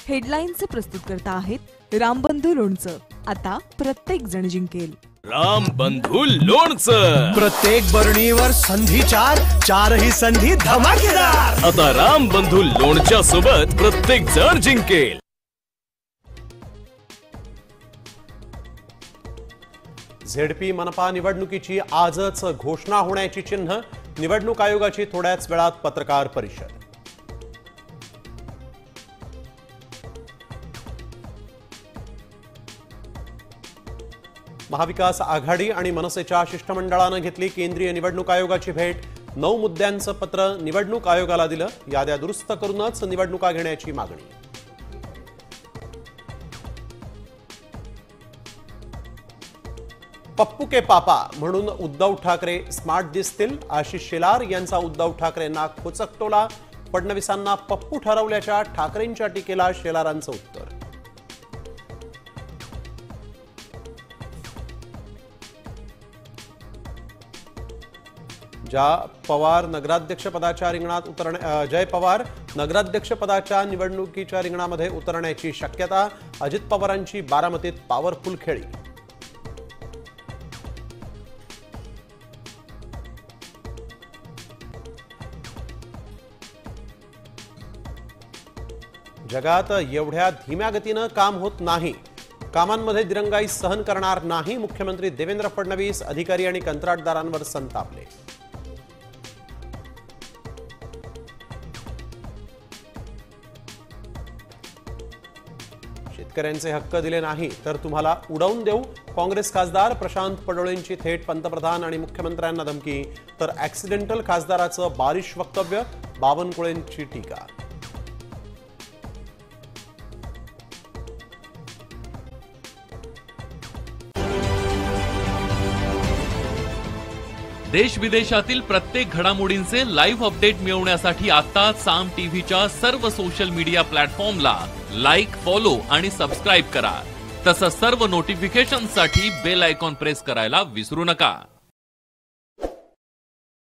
हेडलाईन्सचे प्रस्तुतकर्ता आहेत रामबंधू लोणचं. आता प्रत्येक जण जिंकेल. रामबंधू लोणचं. प्रत्येक बरणीवर संधी चार, चारही संधी धमाकेदार. आता रामबंधू लोणच्या सोबत प्रत्येक जण जिंकेल. झेडपी मनपा निवडणुकीची आजच घोषणा होण्याची चिन्ह. निवडणूक आयोगाची थोड्याच वेळात पत्रकार परिषद. महाविकास आघाडी आणि मनसेच्या शिष्टमंडळानं घेतली केंद्रीय निवडणूक आयोगाची भेट. 9 मुद्द्यांचं पत्र निवडणूक आयोगाला दिलं. याद्या दुरुस्त करूनच निवडणुका घेण्याची मागणी. पप्पू के पापा म्हणून उद्धव ठाकरे स्मार्ट दिसतील. आशिष शेलार यांचा उद्धव ठाकरेंना खोचक टोला. फडणवीसांना पप्पू ठरवल्याच्या ठाकरेंच्या टीकेला शेलारांचं उत्तर. जय पवार नगराध्यक्षपदाच्या निवडणुकीच्या रिंगणामध्ये उतरण्याची शक्यता. अजित पवारांची बारामतीत पॉवरफुल खेळी. जगात एवढ्या धीम्या गतीनं काम होत नाही. कामांमध्ये दिरंगाई सहन करणार नाही. मुख्यमंत्री देवेंद्र फडणवीस अधिकारी आणि कंत्राटदारांवर संतापले. शेतकऱ्यांचे हक्क दिले नाही तर तुम्हाला उडवून देऊ. काँग्रेस खासदार प्रशांत पडोळेंची थेट पंतप्रधान आणि मुख्यमंत्र्यांना धमकी. तर ऍक्सिडेंटल खासदाराचं बालिश वक्तव्य. बावनकुळेंची टीका. देश विदेशातील प्रत्येक घडामोडींचे लाईव्ह अपडेट मिळवण्यासाठी आता साम टीव्हीच्या सर्व सोशल मीडिया प्लॅटफॉर्मला लाईक, फॉलो आणि सबस्क्राईब करा. तसंच सर्व नोटिफिकेशनसाठी बेल आयकॉन प्रेस करायला विसरू नका.